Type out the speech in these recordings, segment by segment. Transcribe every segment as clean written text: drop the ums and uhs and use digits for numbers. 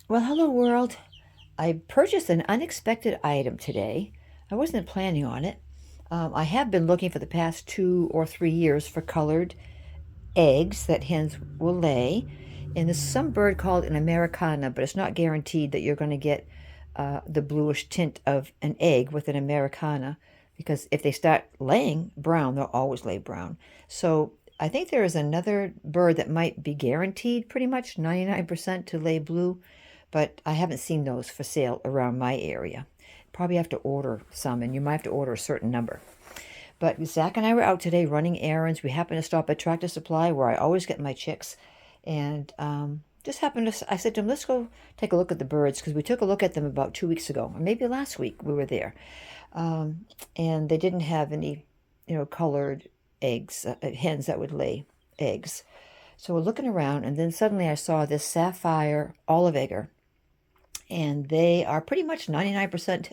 Well, hello world. I purchased an unexpected item today. I wasn't planning on it. I have been looking for the past 2 or 3 years for colored eggs that hens will lay. And there's some bird called an Americana, but it's not guaranteed that you're going to get the bluish tint of an egg with an Americana because if they start laying brown, they'll always lay brown. So I think there is another bird that might be guaranteed pretty much 99% to lay blue, but I haven't seen those for sale around my area. Probably have to order some, and you might have to order a certain number. But Zach and I were out today running errands. We happened to stop at Tractor Supply, where I always get my chicks, and just happened to. I said to him, "Let's go take a look at the birds," because we took a look at them about 2 weeks ago, or maybe last week we were there, and they didn't have any, colored eggs, hens that would lay eggs. So we're looking around, and then suddenly I saw this sapphire olive egger, and they are pretty much 99%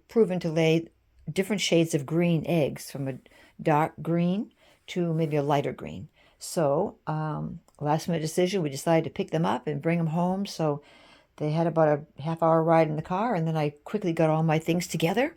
proven to lay different shades of green eggs, from a dark green to maybe a lighter green. So, last minute decision, we decided to pick them up and bring them home. So they had about a half hour ride in the car, and then I quickly got all my things together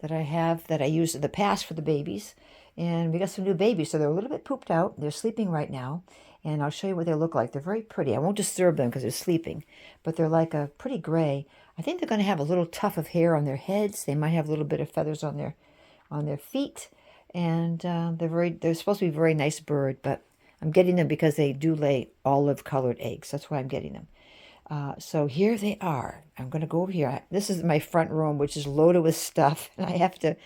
that I used in the past for the babies. And we got some new babies, so they're a little bit pooped out. They're sleeping right now, and I'll show you what they look like. They're very pretty. I won't disturb them because they're sleeping, but they're like a pretty gray. I think they're going to have a little tuft of hair on their heads. They might have a little bit of feathers on their feet, and they're supposed to be a very nice bird. But I'm getting them because they do lay olive colored eggs. That's why I'm getting them. So here they are. I'm going to go over here. This is my front room, which is loaded with stuff. And I have to,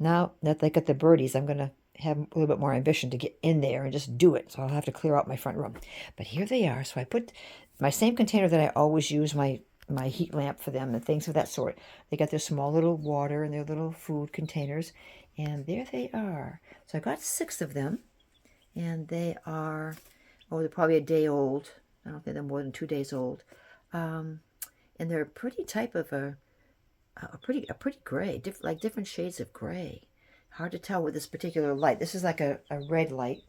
now that I got the birdies, I'm going to have a little bit more ambition to get in there and just do it. So I'll have to clear out my front room. But here they are. So I put my same container that I always use, my heat lamp for them and things of that sort. They got their small little water and their little food containers. And there they are. So I got 6 of them. And they are, oh, they're probably a day old. I don't think they're more than 2 days old. Um, and they're a pretty type of a pretty gray, like different shades of gray. Hard to tell with this particular light. This is like a red light.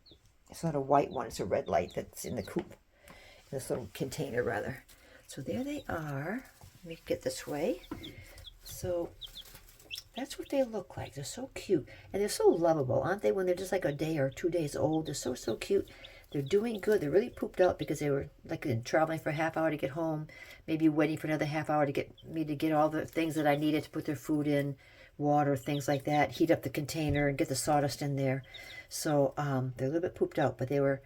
It's not a white one. It's a red light that's in the coop, in this little container rather. So there they are. Let me get this way. So that's what they look like. They're so cute. And they're so lovable, aren't they? When they're just like a day or 2 days old. They're so, so cute. They're doing good. They're really pooped out because they were like traveling for a half hour to get home, maybe waiting for another half hour to get all the things that I needed to put their food in, water, things like that, heat up the container and get the sawdust in there. So they're a little bit pooped out, but they were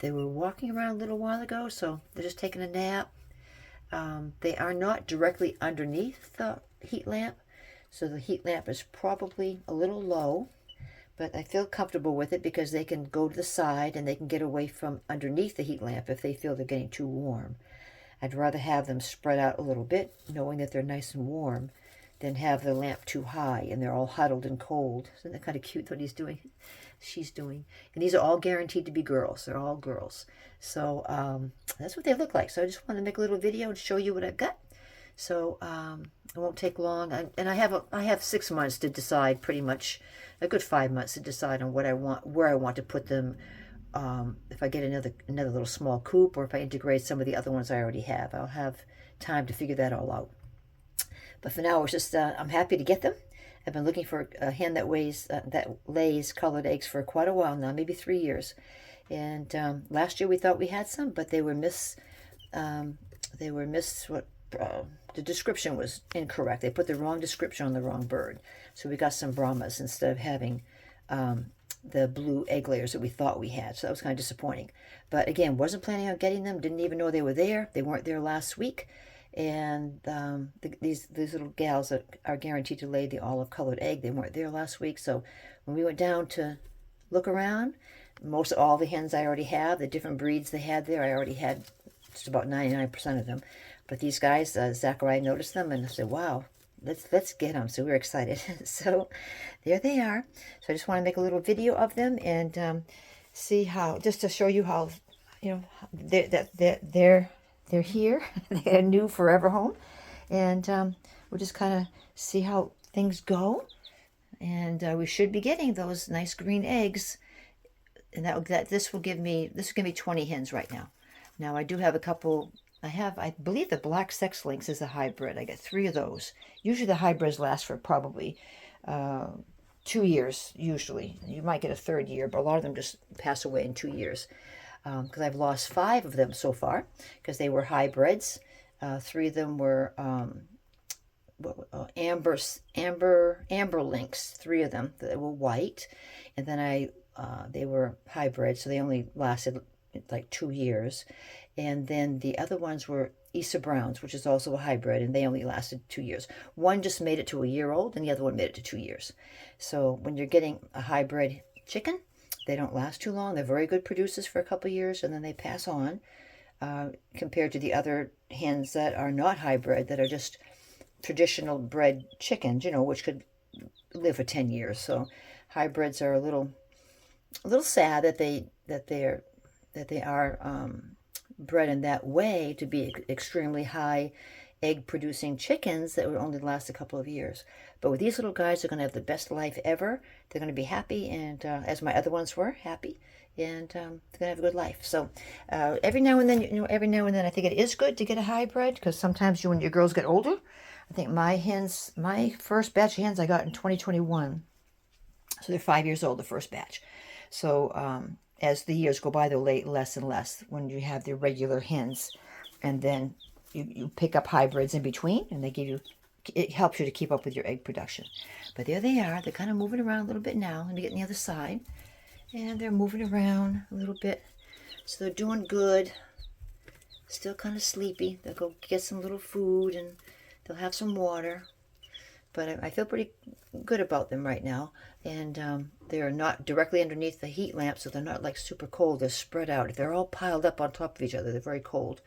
walking around a little while ago, so they're just taking a nap. They are not directly underneath the heat lamp, so the heat lamp is probably a little low, but I feel comfortable with it because they can go to the side and they can get away from underneath the heat lamp if they feel they're getting too warm. I'd rather have them spread out a little bit, knowing that they're nice and warm, than have the lamp too high and they're all huddled and cold. Isn't that kind of cute what she's doing? And these are all guaranteed to be girls. They're all girls. So that's what they look like. So I just wanted to make a little video and show you what I've got. So it won't take long. And I have 6 months to decide, pretty much a good 5 months to decide on what I want, where I want to put them. If I get another little small coop, or if I integrate some of the other ones I already have, I'll have time to figure that all out. But for now, it's just I'm happy to get them. I've been looking for a hen that lays colored eggs for quite a while now, maybe 3 years. And last year we thought we had some, but they were what the description was incorrect. They put the wrong description on the wrong bird. So we got some Brahmas instead of having the blue egg layers that we thought we had. So that was kind of disappointing. But again, wasn't planning on getting them. Didn't even know they were there. They weren't there last week. And these little gals that are guaranteed to lay the olive colored egg, they weren't there last week. So when we went down to look around, most all the hens I already have, the different breeds they had there, I already had just about 99% of them. But these guys, Zachariah noticed them and said, "Wow, let's get them." So we were excited. So there they are. So I just want to make a little video of them and see how, just to show you how, they're here. They're new forever home, and we'll just kind of see how things go. And we should be getting those nice green eggs, and this will give me 20 hens right now. Now I do have a couple I believe the black sex lynx is a hybrid. I get 3 of those. Usually the hybrids last for probably uh, 2 years, usually. You might get a third year, but a lot of them just pass away in 2 years. Because I've lost 5 of them so far, because they were hybrids. 3 of them were amber amber lynx. 3 of them that were white, and then they were hybrids, so they only lasted like 2 years. And then the other ones were Issa Browns, which is also a hybrid, and they only lasted 2 years. One just made it to a year old, and the other one made it to 2 years. So when you're getting a hybrid chicken, they don't last too long. They're very good producers for a couple of years, and then they pass on, compared to the other hens that are not hybrid, that are just traditional bred chickens, which could live for 10 years. So hybrids are a little sad that they are bred in that way to be extremely high egg producing chickens that would only last a couple of years. But with these little guys, they're going to have the best life ever. They're going to be happy, and as my other ones were, happy, and they're going to have a good life. So every now and then, I think it is good to get a hybrid, because sometimes when your girls get older, I think my first batch of hens I got in 2021, so they're 5 years old, the first batch. So as the years go by, they'll lay less and less when you have the regular hens, and then you pick up hybrids in between, and it helps you to keep up with your egg production. But there they are. They're kind of moving around a little bit now, and they're getting the other side, and they're moving around a little bit. So they're doing good. Still kind of sleepy. They'll go get some little food, and they'll have some water. But I feel pretty good about them right now. And they're not directly underneath the heat lamp, so they're not like super cold. They're spread out. If they're all piled up on top of each other, they're very cold.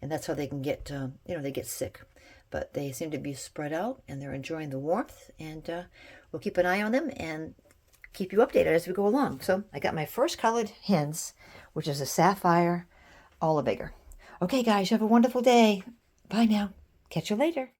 And that's how they can get, they get sick. But they seem to be spread out, and they're enjoying the warmth. And we'll keep an eye on them and keep you updated as we go along. So I got my first colored hens, which is a Sapphire Olivager. Okay, guys, you have a wonderful day. Bye now. Catch you later.